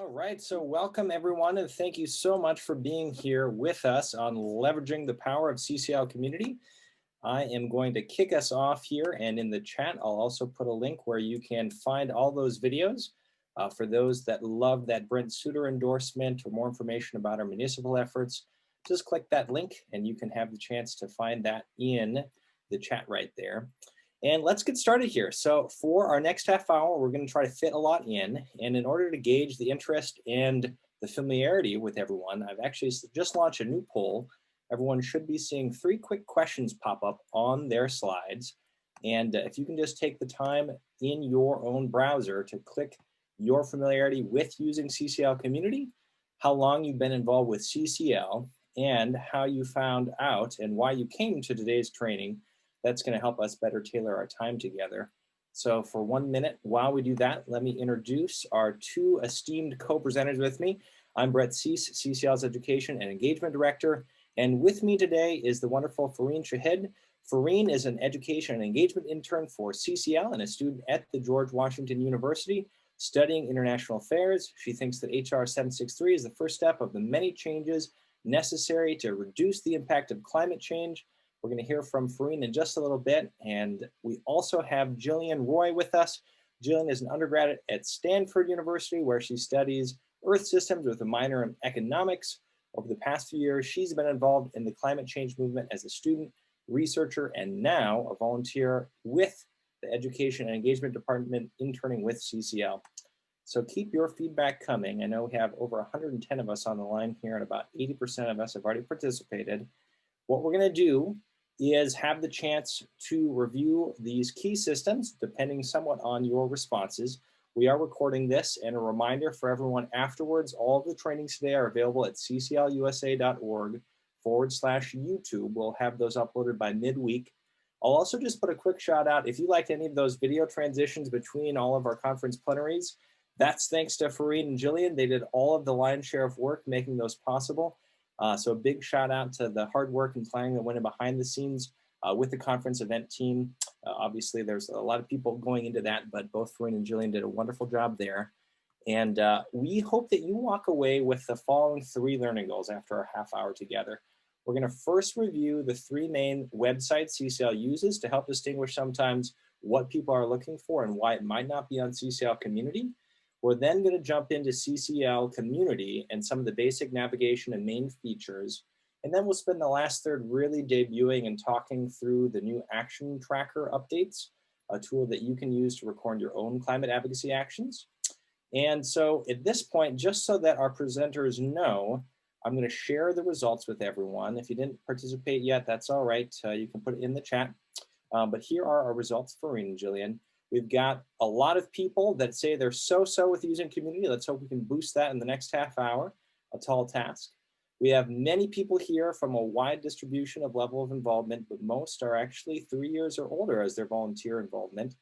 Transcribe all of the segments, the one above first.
All right, so welcome everyone, and thank you so much for being here with us on leveraging the power of CCL Community. I am going to kick us off here, and in the chat, I'll also put a link where you can find all those videos. For those that love that Brent Suter endorsement or more information about our municipal efforts, just click that link and you can have the chance to find that in the chat right there. And let's get started here. So for our next half hour, we're going to try to fit a lot in. And in order to gauge the interest and the familiarity with everyone, I've actually just launched a new poll. Everyone should be seeing 3 quick questions pop up on their slides. And if you can just take the time in your own browser to click your familiarity with using CCL Community, how long you've been involved with CCL, and how you found out and why you came to today's training. That's going to help us better tailor our time together. So for 1 minute, while we do that, let me introduce our 2 esteemed co-presenters with me. I'm Brett Cease, CCL's Education and Engagement Director. And with me today is the wonderful Fareen Shahed. Fareen is an education and engagement intern for CCL and a student at the George Washington University studying international affairs. She thinks that HR 763 is the first step of the many changes necessary to reduce the impact of climate change. We're going to hear from Fareen in just a little bit. And we also have Jillian Roy with us. Jillian is an undergraduate at Stanford University, where she studies Earth systems with a minor in economics. Over the past few years, she's been involved in the climate change movement as a student, researcher, and now a volunteer with the Education and Engagement Department interning with CCL. So keep your feedback coming. I know we have over 110 of us on the line here, and about 80% of us have already participated. What we're going to do is have the chance to review these key systems, depending somewhat on your responses. We are recording this, and a reminder for everyone afterwards, all of the trainings today are available at cclusa.org/YouTube. We'll have those uploaded by midweek. I'll also just put a quick shout out. If you liked any of those video transitions between all of our conference plenaries, that's thanks to Fareen and Jillian. They did all of the lion's share of work making those possible. So a big shout out to the hard work and planning that went in behind the scenes with the conference event team. Obviously, there's a lot of people going into that, but both Fareen and Jillian did a wonderful job there. And we hope that you walk away with the following 3 learning goals after our half hour together. We're going to first review the 3 main websites CCL uses to help distinguish sometimes what people are looking for and why it might not be on CCL Community. We're then going to jump into CCL Community and some of the basic navigation and main features. And then we'll spend the last third really debuting and talking through the new action tracker updates, a tool that you can use to record your own climate advocacy actions. And so at this point, just so that our presenters know, I'm going to share the results with everyone. If you didn't participate yet, that's all right. You can put it in the chat. But here are our results for Fareen and Jillian. We've got a lot of people that say they're so-so with using Community. Let's hope we can boost that in the next half hour, a tall task. We have many people here from a wide distribution of level of involvement, but most are actually 3 years or older as their volunteer involvement.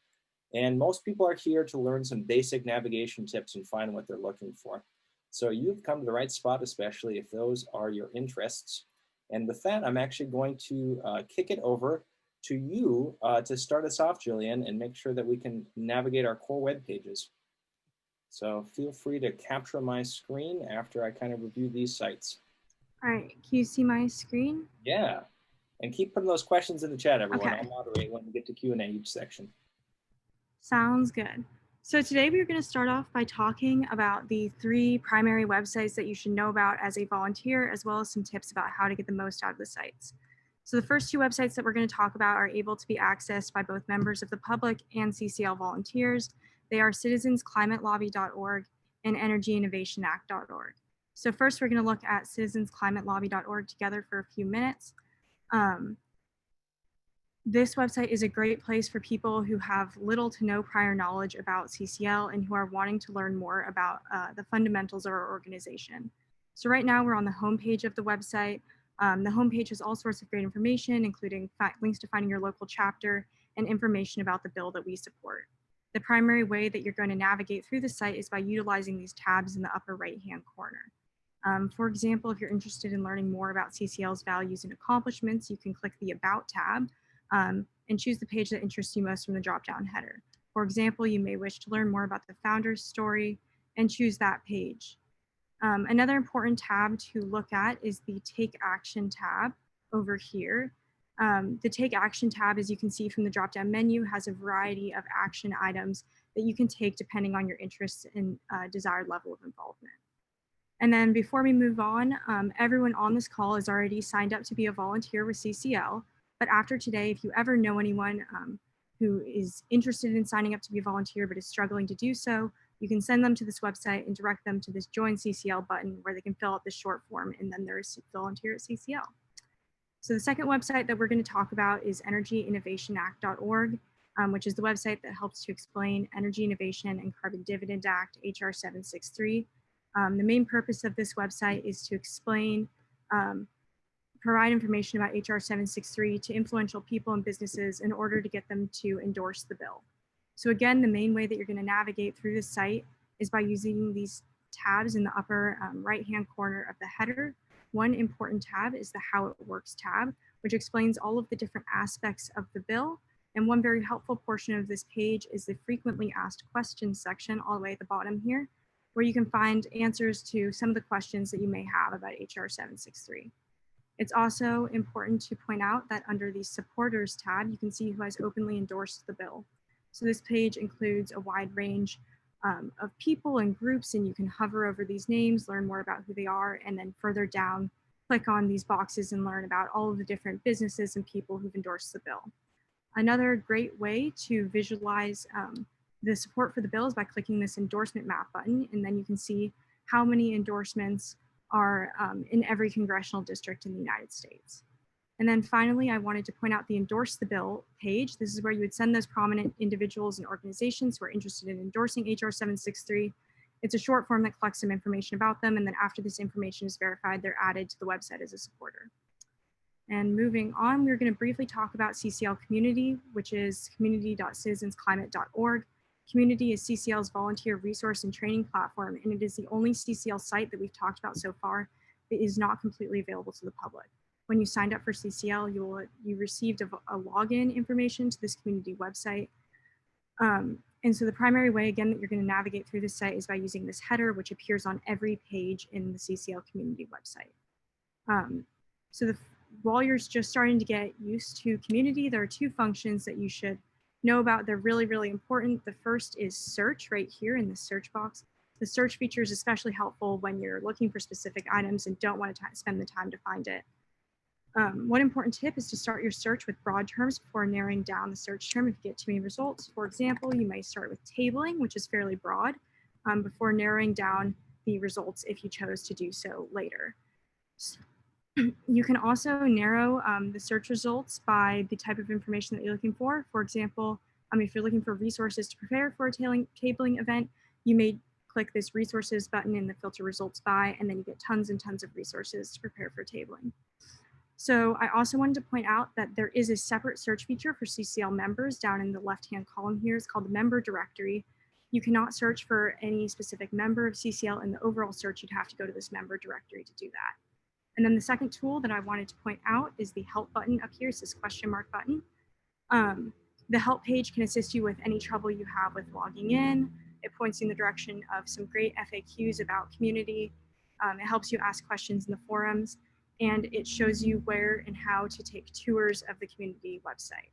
And most people are here to learn some basic navigation tips and find what they're looking for. So you've come to the right spot, especially if those are your interests. And with that, I'm actually going to kick it over to you to start us off, Jillian, and make sure that we can navigate our core web pages. So feel free to capture my screen after I kind of review these sites. All right, can you see my screen? Yeah, and keep putting those questions in the chat, everyone. Okay. I'll moderate when we get to Q&A each section. Sounds good. So today we're going to start off by talking about the 3 primary websites that you should know about as a volunteer, as well as some tips about how to get the most out of the sites. So the first 2 websites that we're going to talk about are able to be accessed by both members of the public and CCL volunteers. They are Citizensclimatelobby.org and Energyinnovationact.org. So first we're going to look at Citizensclimatelobby.org together for a few minutes. This website is a great place for people who have little to no prior knowledge about CCL and who are wanting to learn more about the fundamentals of our organization. So right now we're on the homepage of the website. The homepage has all sorts of great information, including links to finding your local chapter and information about the bill that we support. The primary way that you're going to navigate through the site is by utilizing these tabs in the upper right-hand corner. For example, if you're interested in learning more about CCL's values and accomplishments, you can click the About tab and choose the page that interests you most from the drop-down header. For example, you may wish to learn more about the founder's story, and choose that page. Another important tab to look at is the Take Action tab over here. The Take Action tab, as you can see from the drop-down menu, has a variety of action items that you can take depending on your interests and desired level of involvement. And then before we move on, everyone on this call is already signed up to be a volunteer with CCL. But after today, if you ever know anyone who is interested in signing up to be a volunteer but is struggling to do so, you can send them to this website and direct them to this Join CCL button where they can fill out this short form, and then there's volunteer at CCL. So the second website that we're going to talk about is Energyinnovationact.org, which is the website that helps to explain Energy Innovation and Carbon Dividend Act, HR 763. The main purpose of this website is to explain, provide information about HR 763 to influential people and businesses in order to get them to endorse the bill. So again, the main way that you're going to navigate through this site is by using these tabs in the upper right-hand corner of the header. One important tab is the How It Works tab, which explains all of the different aspects of the bill. And one very helpful portion of this page is the Frequently Asked Questions section all the way at the bottom here, where you can find answers to some of the questions that you may have about HR 763. It's also important to point out that under the Supporters tab, you can see who has openly endorsed the bill. So this page includes a wide range of people and groups, and you can hover over these names, learn more about who they are, and then further down, click on these boxes and learn about all of the different businesses and people who've endorsed the bill. Another great way to visualize the support for the bill is by clicking this Endorsement Map button, and then you can see how many endorsements are in every congressional district in the United States. And then finally, I wanted to point out the Endorse the Bill page. This is where you would send those prominent individuals and organizations who are interested in endorsing HR 763. It's a short form that collects some information about them, and then after this information is verified, they're added to the website as a supporter. And moving on, we're going to briefly talk about CCL Community, which is community.citizensclimate.org. Community is CCL's volunteer resource and training platform, and it is the only CCL site that we've talked about so far that is not completely available to the public. When you signed up for CCL, you received a login information to this community website. And so the primary way, again, that you're going to navigate through this site is by using this header, which appears on every page in the CCL Community website. While you're just starting to get used to Community, there are two functions that you should know about. They're really, really important. The first is search right here in the search box. The search feature is especially helpful when you're looking for specific items and don't want to spend the time to find it. One important tip is to start your search with broad terms before narrowing down the search term if you get too many results. For example, you may start with tabling, which is fairly broad, before narrowing down the results if you chose to do so later. You can also narrow the search results by the type of information that you're looking for. For example, if you're looking for resources to prepare for a tabling event, you may click this resources button in the filter results by, and then you get tons and tons of resources to prepare for tabling. So I also wanted to point out that there is a separate search feature for CCL members down in the left-hand column here. It's called the member directory. You cannot search for any specific member of CCL in the overall search. You'd have to go to this member directory to do that. And then the second tool that I wanted to point out is the help button up here. It's this question mark button. The help page can assist you with any trouble you have with logging in. It points you in the direction of some great FAQs about community. It helps you ask questions in the forums, and it shows you where and how to take tours of the community website.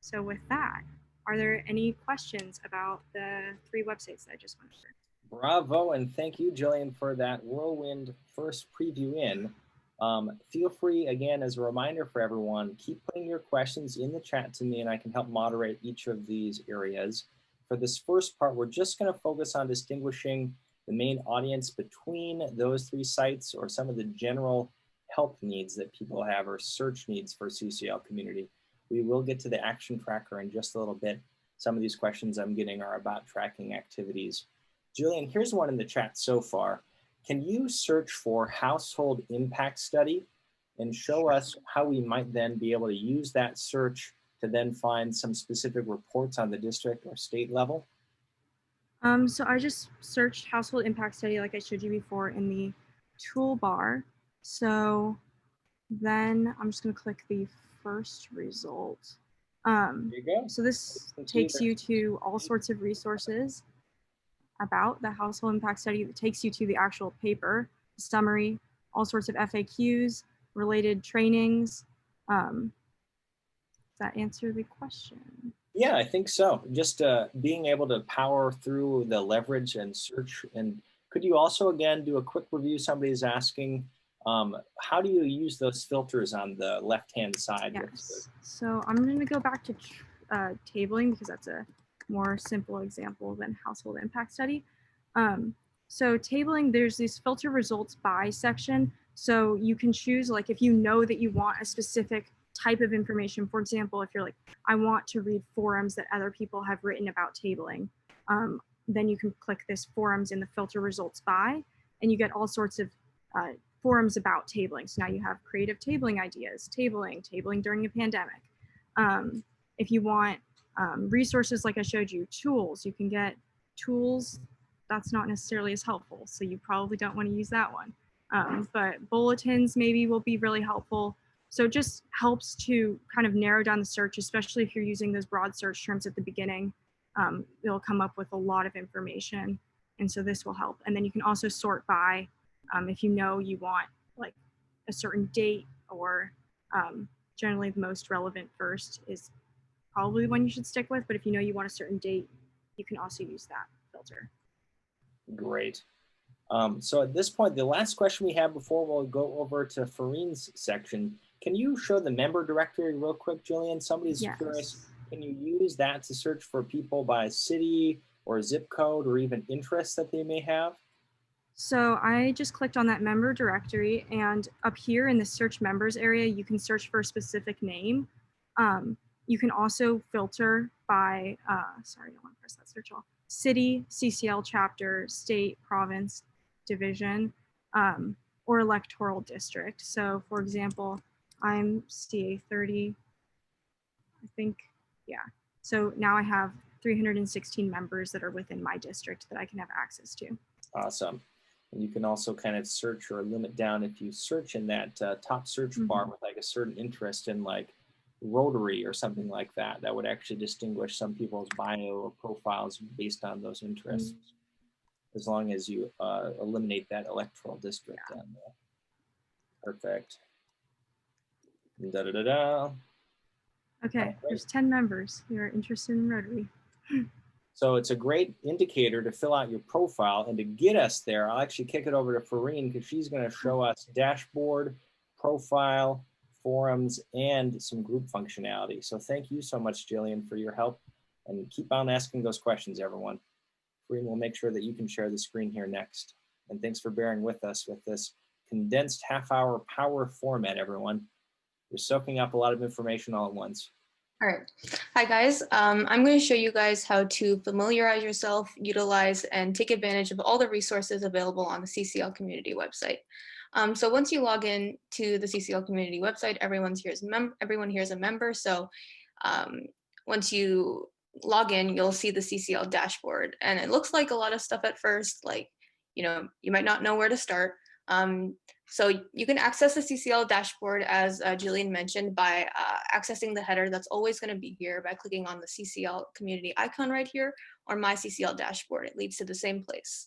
So with that, are there any questions about the three websites that I just went over? Bravo, and thank you, Jillian, for that whirlwind first preview in. Feel free, again, as a reminder for everyone, keep putting your questions in the chat to me and I can help moderate each of these areas. For this first part, we're just going to focus on distinguishing the main audience between those three sites or some of the general help needs that people have or search needs for CCL Community. We will get to the action tracker in just a little bit. Some of these questions I'm getting are about tracking activities. Jillian, here's one in the chat so far. Can you search for household impact study and show us how we might then be able to use that search to then find some specific reports on the district or state level? So I just searched household impact study like I showed you before in the toolbar. So then I'm just going to click the first result. There you go. So this takes you to all sorts of resources. about the household impact study that takes you to the actual paper, summary, all sorts of FAQs, related trainings. Does that answer the question? Yeah, I think so. Just being able to power through the leverage and search. And could you also, again, do a quick review? Somebody's asking, how do you use those filters on the left-hand side? Yes. So I'm going to go back to tabling because that's a more simple example than household impact study. So tabling, there's this filter results by section. So you can choose, like, if you know that you want a specific type of information. For example, if you're like, I want to read forums that other people have written about tabling, then you can click this forums in the filter results by, and you get all sorts of forums about tabling. So now you have creative tabling ideas, tabling during a pandemic. If you want resources like I showed you, tools, you can get tools. That's not necessarily as helpful, so you probably don't want to use that one. But bulletins maybe will be really helpful. So it just helps to kind of narrow down the search, especially if you're using those broad search terms at the beginning. It'll come up with a lot of information. And so this will help. And then you can also sort by if you know you want like a certain date, or generally the most relevant first is probably the one you should stick with. But if you know you want a certain date, you can also use that filter. Great. So at this point, the last question we have before we'll go over to Fareen's section, can you show the member directory real quick, Jillian? Somebody's curious. Can you use that to search for people by city or zip code or even interests that they may have? So I just clicked on that member directory, and up here in the search members area, you can search for a specific name. You can also filter by, sorry, I don't want to press that search all. City, CCL chapter, state, province, division, or electoral district. So for example, I'm CA 30, I think, yeah. So now I have 316 members that are within my district that I can have access to. Awesome. And you can also kind of search or limit down if you search in that top search bar with like a certain interest in like Rotary or something like that. That would actually distinguish some people's bio or profiles based on those interests, as long as you eliminate that electoral district down there. Perfect. Da-da-da-da. Okay, there's 10 members who are interested in Rotary. So it's a great indicator to fill out your profile, and to get us there, I'll actually kick it over to Fareen because she's going to show us dashboard, profile, forums, and some group functionality. So thank you so much, Jillian, for your help, and keep on asking those questions, everyone. Fareen will make sure that you can share the screen here next. And thanks for bearing with us with this condensed half-hour power format, everyone. We're soaking up a lot of information all at once. All right. Hi, guys. I'm going to show you guys how to familiarize yourself, utilize, and take advantage of all the resources available on the CCL Community website. So once you log in to the CCL Community website, everyone here is a member. So once you log in, you'll see the CCL Dashboard. And it looks like a lot of stuff at first, like, you know, you might not know where to start. So you can access the CCL dashboard, as Jillian mentioned, by accessing the header that's always going to be here by clicking on the CCL community icon right here, or My CCL Dashboard. It leads to the same place.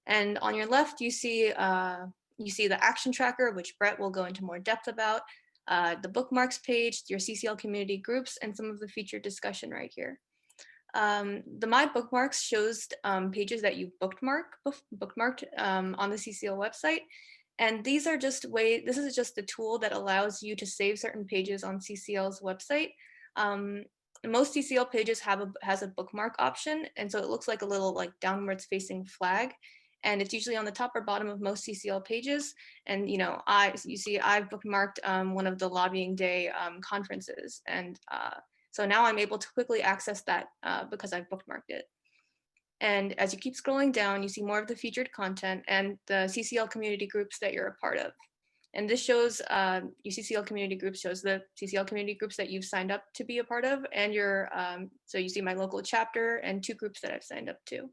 And on your left, you see the action tracker, which Brett will go into more depth about, the bookmarks page, your CCL community groups, and some of the featured discussion right here. The My Bookmarks shows pages that you've bookmarked on the CCL website. And these are just this is just a tool that allows you to save certain pages on CCL's website. Most CCL pages has a bookmark option. And so it looks like a little like downwards facing flag. And it's usually on the top or bottom of most CCL pages. And, you know, you see I've bookmarked one of the lobbying day conferences. And so now I'm able to quickly access that because I've bookmarked it. And as you keep scrolling down, you see more of the featured content and the CCL community groups that you're a part of. And this shows, your CCL community groups shows the CCL community groups that you've signed up to be a part of. And so you see my local chapter and 2 groups that I've signed up to.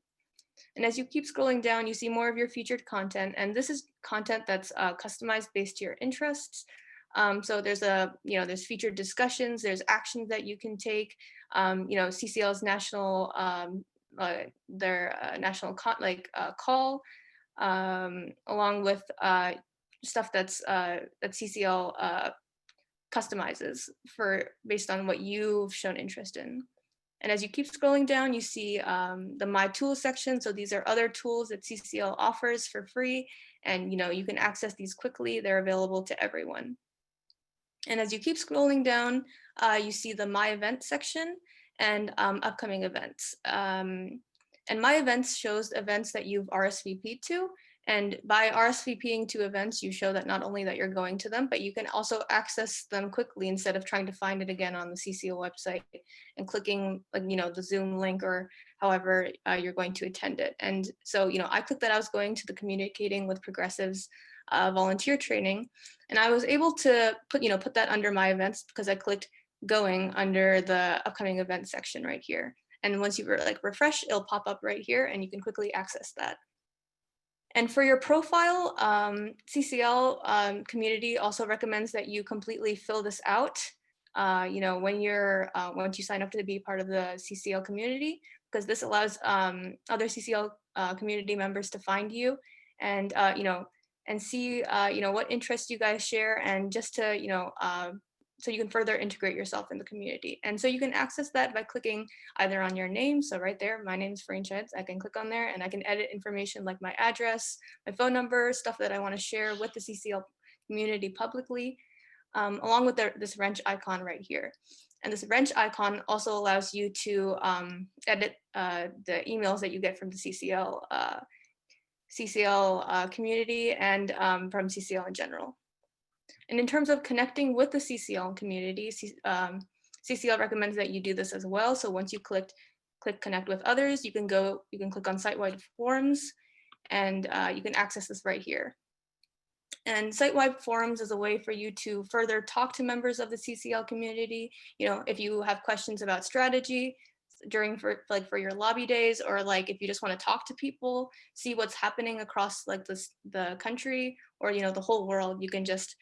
And as you keep scrolling down, you see more of your featured content. And this is content that's customized based to your interests. So there's featured discussions, there's actions that you can take. CCL's national national call, along with stuff that's that CCL customizes based on what you've shown interest in. And as you keep scrolling down, you see the My Tools section. So these are other tools that CCL offers for free, and you can access these quickly. They're available to everyone. And as you keep scrolling down, you see the My Events section and upcoming events. And My Events shows events that you've RSVP'd to. And by RSVPing to events, you show that not only that you're going to them, but you can also access them quickly instead of trying to find it again on the CCL website and clicking the Zoom link or however you're going to attend it. And so, I clicked that I was going to the Communicating with Progressives volunteer training, and I was able to put that under My Events because I clicked going under the upcoming events section right here. And once you refresh, it'll pop up right here and you can quickly access that. And for your profile, CCL Community also recommends that you completely fill this out, when you're once you sign up to be part of the CCL community, because this allows other CCL community members to find you and and see what interests you guys share, and just to so you can further integrate yourself in the community. And so you can access that by clicking either on your name. So right there, my name is Farine Cheds. I can click on there and I can edit information like my address, my phone number, stuff that I want to share with the CCL community publicly, along with this wrench icon right here. And this wrench icon also allows you to edit the emails that you get from the CCL community and from CCL in general. And in terms of connecting with the CCL community, CCL recommends that you do this as well. So once you click connect with others, you can click on site-wide forums, and you can access this right here. And site-wide forums is a way for you to further talk to members of the CCL community. If you have questions about strategy for your lobby days, or if you just want to talk to people, see what's happening across the country or the whole world, you can just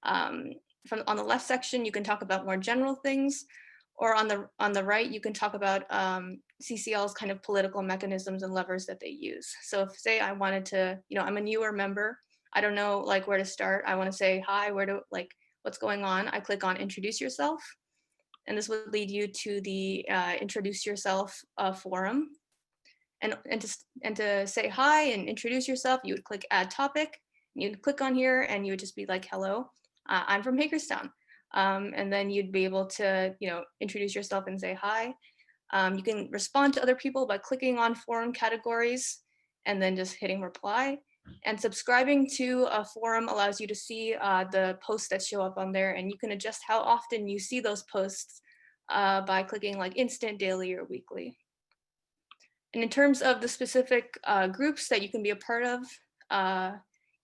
on the left section, you can talk about more general things, or on the right, you can talk about CCL's kind of political mechanisms and levers that they use. So if, say, I wanted to, I'm a newer member, I don't know where to start, I want to say hi, what's going on, I click on Introduce Yourself, and this would lead you to the Introduce Yourself forum. And to say hi and introduce yourself, you would click Add Topic. You'd click on here and you would just be like, hello, I'm from Hagerstown. And then you'd be able to, introduce yourself and say hi. You can respond to other people by clicking on forum categories and then just hitting reply. And subscribing to a forum allows you to see the posts that show up on there, and you can adjust how often you see those posts by clicking instant, daily, or weekly. And in terms of the specific groups that you can be a part of,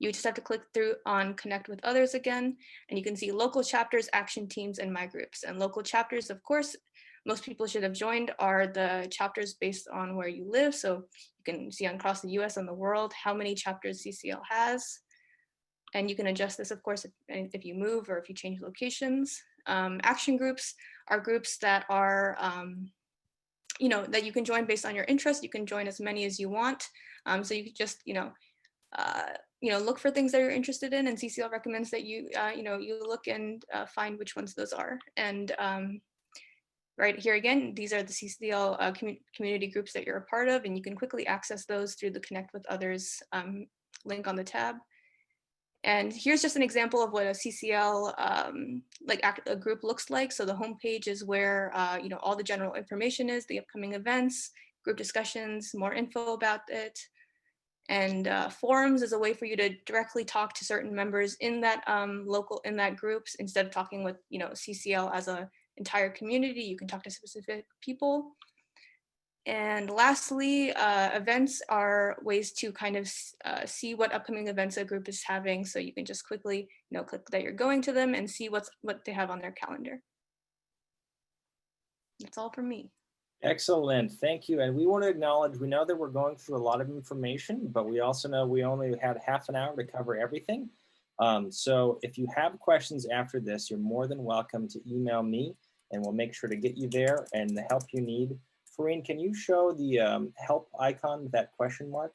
you just have to click through on Connect with Others again, and you can see local chapters, action teams, and my groups. And local chapters, of course, most people should have joined, are the chapters based on where you live. So you can see across the US and the world how many chapters CCL has. And you can adjust this, of course, if you move or if you change locations. Action groups are groups that are that you can join based on your interest. You can join as many as you want. So you can just, look for things that you're interested in, and CCL recommends that you, you look and find which ones those are. And right here again, these are the CCL community groups that you're a part of, and you can quickly access those through the Connect with Others link on the tab. And here's just an example of what a CCL a group looks like. So the homepage is where all the general information is, the upcoming events, group discussions, more info about it. And forums is a way for you to directly talk to certain members in that in that groups, instead of talking with CCL as an entire community. You can talk to specific people. And lastly, events are ways to kind of see what upcoming events a group is having. So you can just quickly, click that you're going to them and see what they have on their calendar. That's all from me. Excellent, thank you. And we want to acknowledge, we know that we're going through a lot of information, but we also know we only had half an hour to cover everything. So if you have questions after this, you're more than welcome to email me, and we'll make sure to get you there and the help you need Farine, can you show the help icon with that question mark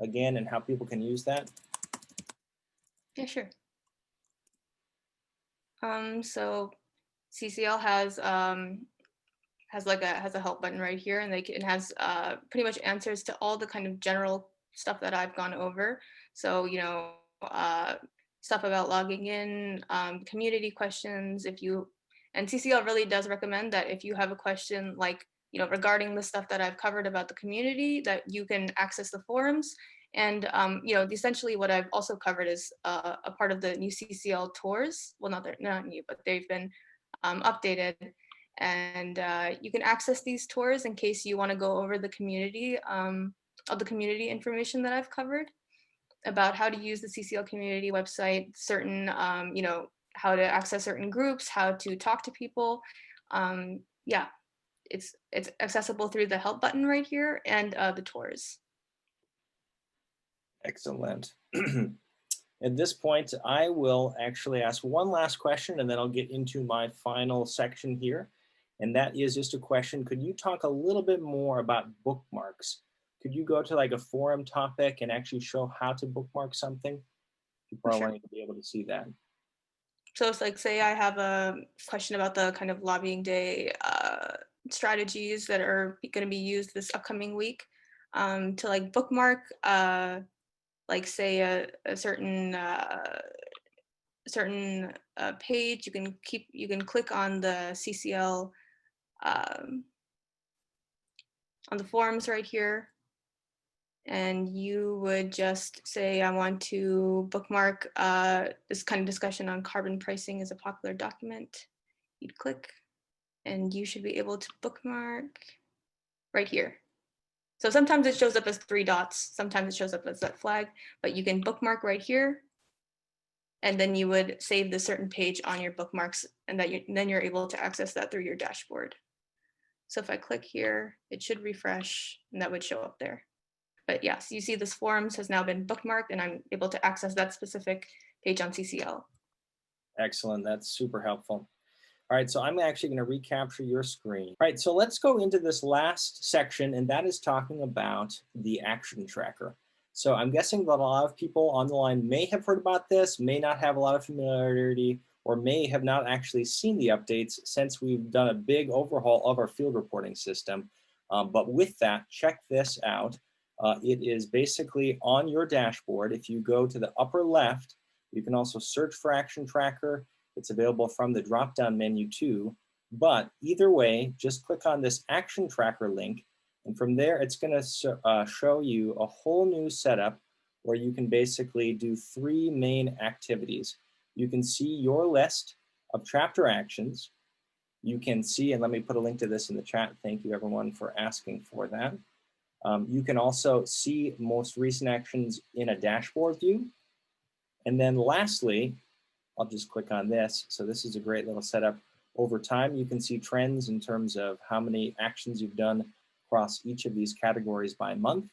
again and how people can use that? Yeah, sure. So CCL has a help button right here, and it has pretty much answers to all the kind of general stuff that I've gone over. So stuff about logging in, community questions. And CCL really does recommend that if you have a question like regarding the stuff that I've covered about the community, that you can access the forums. And essentially what I've also covered is a part of the new Ccl Tours. Well, not new, but they've been updated. And you can access these tours in case you want to go over the community, all the community information that I've covered about how to use the CCL community website, certain, how to access certain groups, how to talk to people. Yeah, it's accessible through the help button right here and the tours. Excellent. At this point, I will actually ask one last question and then I'll get into my final section here. And that is just a question. Could you talk a little bit more about bookmarks? Could you go to like a forum topic and actually show how to bookmark something? People are wanting to be able to see that. So it's like, say I have a question about the kind of lobbying day strategies that are going to be used this upcoming week, to like bookmark, like say a certain page. You can click on the CCL on the forums right here, and you would just say, I want to bookmark this kind of discussion on carbon pricing is a popular document. You'd click and you should be able to bookmark right here. So sometimes it shows up as 3 dots, sometimes it shows up as that flag, but you can bookmark right here, and then you would save the certain page on your bookmarks, and then you're able to access that through your dashboard. So if I click here, it should refresh and that would show up there. But yes, you see this forums has now been bookmarked and I'm able to access that specific page on CCL. Excellent, that's super helpful. All right, so I'm actually going to recapture your screen. All right, so let's go into this last section, and that is talking about the action tracker. So I'm guessing that a lot of people on the line may have heard about this, may not have a lot of familiarity, or may have not actually seen the updates since we've done a big overhaul of our field reporting system. But with that, check this out. It is basically on your dashboard. If you go to the upper left, you can also search for Action Tracker. It's available from the drop-down menu too. But either way, just click on this Action Tracker link. And from there, it's going to show you a whole new setup where you can basically do 3 main activities. You can see your list of chapter actions. You can see, and let me put a link to this in the chat. Thank you everyone for asking for that. You can also see most recent actions in a dashboard view. And then lastly, I'll just click on this. So this is a great little setup. Over time, you can see trends in terms of how many actions you've done across each of these categories by month.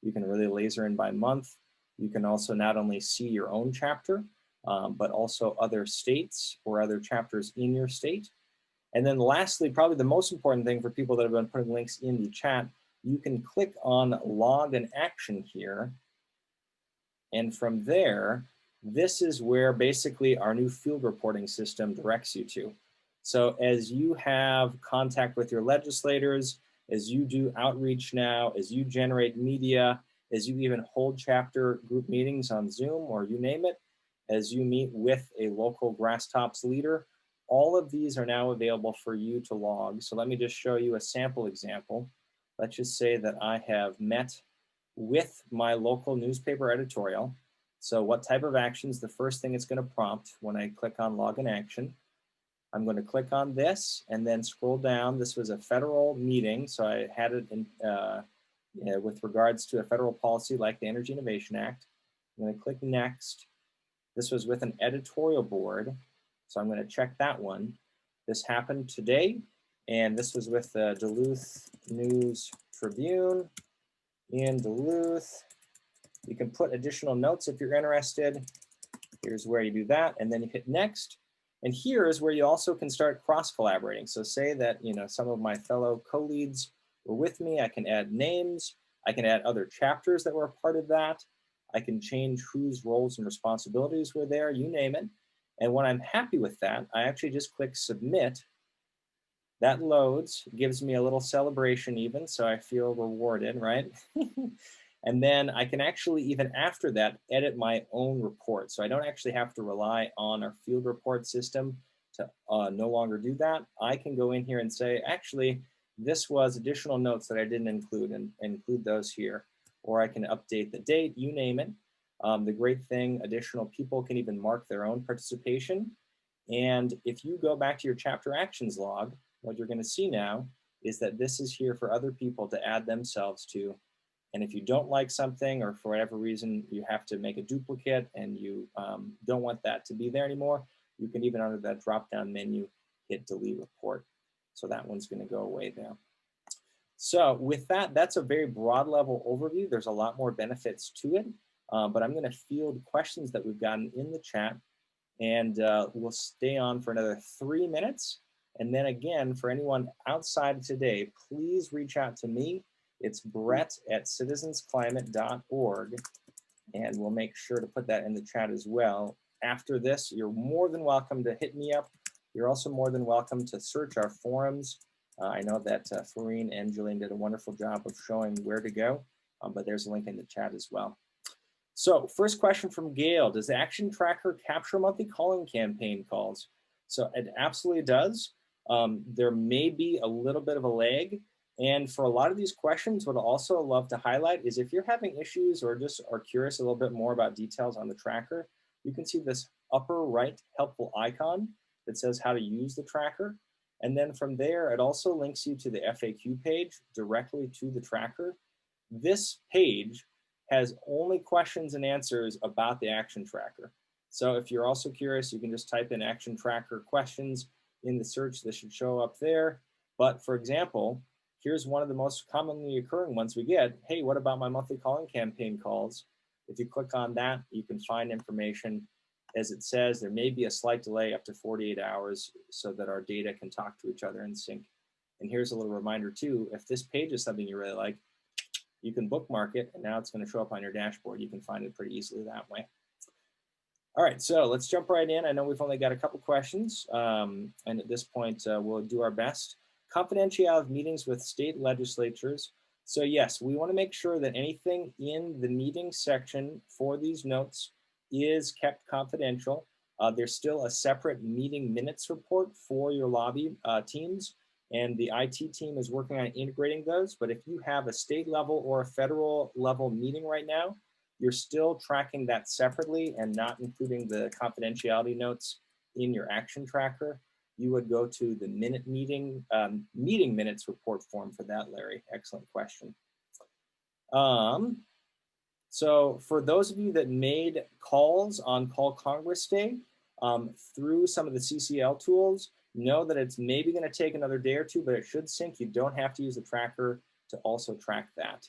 You can really laser in by month. You can also not only see your own chapter, but also other states or other chapters in your state. And then lastly, probably the most important thing for people that have been putting links in the chat, you can click on log an action here. And from there, this is where basically our new field reporting system directs you to. So as you have contact with your legislators, as you do outreach now, as you generate media, as you even hold chapter group meetings on Zoom or you name it, as you meet with a local Grasstops leader, all of these are now available for you to log. So let me just show you a sample example. Let's just say that I have met with my local newspaper editorial. So what type of actions? The first thing it's going to prompt when I click on log an action. I'm going to click on this and then scroll down. This was a federal meeting, so I had it in, with regards to a federal policy like the Energy Innovation Act. I'm going to click next. This was with an editorial board, so I'm going to check that one. This happened today, and this was with the Duluth News Tribune in Duluth. You can put additional notes if you're interested. Here's where you do that, and then you hit next. And here is where you also can start cross-collaborating. So say that, some of my fellow co-leads were with me. I can add names. I can add other chapters that were a part of that. I can change whose roles and responsibilities were there, you name it. And when I'm happy with that, I actually just click submit. That loads, gives me a little celebration even, so I feel rewarded, right? And then I can actually, even after that, edit my own report. So I don't actually have to rely on our field report system to no longer do that. I can go in here and say, actually, this was additional notes that I didn't include, and include those here. Or I can update the date, you name it. The great thing, additional people can even mark their own participation. And if you go back to your chapter actions log, what you're going to see now is that this is here for other people to add themselves to. And if you don't like something, or for whatever reason you have to make a duplicate and you don't want that to be there anymore, you can even under that drop-down menu hit delete report. So that one's going to go away there. So with that, that's a very broad level overview. There's a lot more benefits to it, but I'm going to field questions that we've gotten in the chat, and we'll stay on for another 3 minutes. And then again, for anyone outside today, please reach out to me. It's Brett@Citizensclimate.org, and we'll make sure to put that in the chat as well. After this, you're more than welcome to hit me up. You're also more than welcome to search our forums. I know that Farine and Julian did a wonderful job of showing where to go, but there's a link in the chat as well. So first question from Gail, does the action tracker capture monthly calling campaign calls? So it absolutely does. There may be a little bit of a lag. And for a lot of these questions, what I'd also love to highlight is if you're having issues or just are curious a little bit more about details on the tracker, you can see this upper right helpful icon that says how to use the tracker. And then from there, it also links you to the FAQ page directly to the tracker. This page has only questions and answers about the action tracker. So if you're also curious, you can just type in action tracker questions in the search. This should show up there. But for example, here's one of the most commonly occurring ones we get. Hey, what about my monthly calling campaign calls? If you click on that, you can find information. As it says, there may be a slight delay up to 48 hours so that our data can talk to each other in sync. And here's a little reminder too, if this page is something you really like, you can bookmark it, and now it's going to show up on your dashboard. You can find it pretty easily that way. All right, so let's jump right in. I know we've only got a couple questions, and at this point, we'll do our best. Confidentiality of meetings with state legislatures. So yes, we want to make sure that anything in the meeting section for these notes is kept confidential. There's still a separate meeting minutes report for your lobby teams, and the IT team is working on integrating those. But if you have a state level or a federal level meeting right now, you're still tracking that separately and not including the confidentiality notes in your action tracker. You would go to the meeting minutes report form for that, Larry. Excellent question. So for those of you that made calls on Call Congress Day through some of the CCL tools, know that it's maybe going to take another day or two, but it should sync. You don't have to use the tracker to also track that.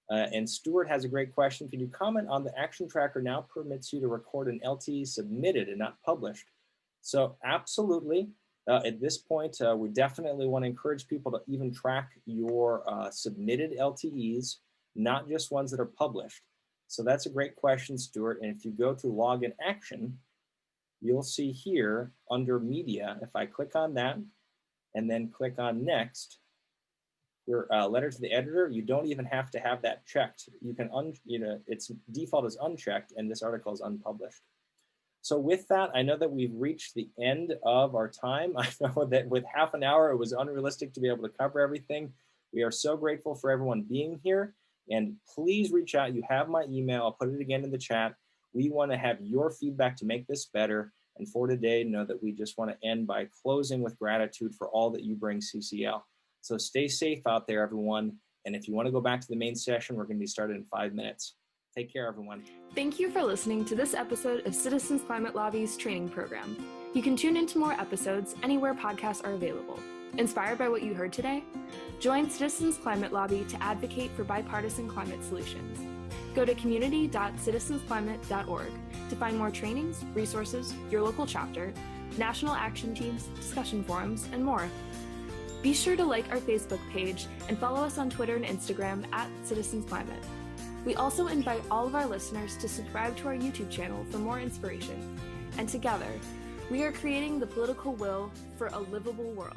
And Stuart has a great question. Can you comment on the action tracker now permits you to record an LTE submitted and not published? So absolutely. At this point, we definitely want to encourage people to even track your submitted LTEs, not just ones that are published. So that's a great question, Stuart. And if you go to Login Action, you'll see here under Media, if I click on that and then click on Next, your letter to the editor, you don't even have to have that checked. You can, its default is unchecked, and this article is unpublished. So with that, I know that we've reached the end of our time. I know that with half an hour, it was unrealistic to be able to cover everything. We are so grateful for everyone being here. And please reach out. You have my email. I'll put it again in the chat. We want to have your feedback to make this better. And for today, know that we just want to end by closing with gratitude for all that you bring CCL. So stay safe out there, everyone. And if you want to go back to the main session, we're going to be started in 5 minutes. Take care, everyone. Thank you for listening to this episode of Citizens Climate Lobby's training program. You can tune into more episodes anywhere podcasts are available. Inspired by what you heard today? Join Citizens Climate Lobby to advocate for bipartisan climate solutions. Go to community.citizensclimate.org to find more trainings, resources, your local chapter, national action teams, discussion forums, and more. Be sure to like our Facebook page and follow us on Twitter and Instagram at Citizensclimate. We also invite all of our listeners to subscribe to our YouTube channel for more inspiration. And together, we are creating the political will for a livable world.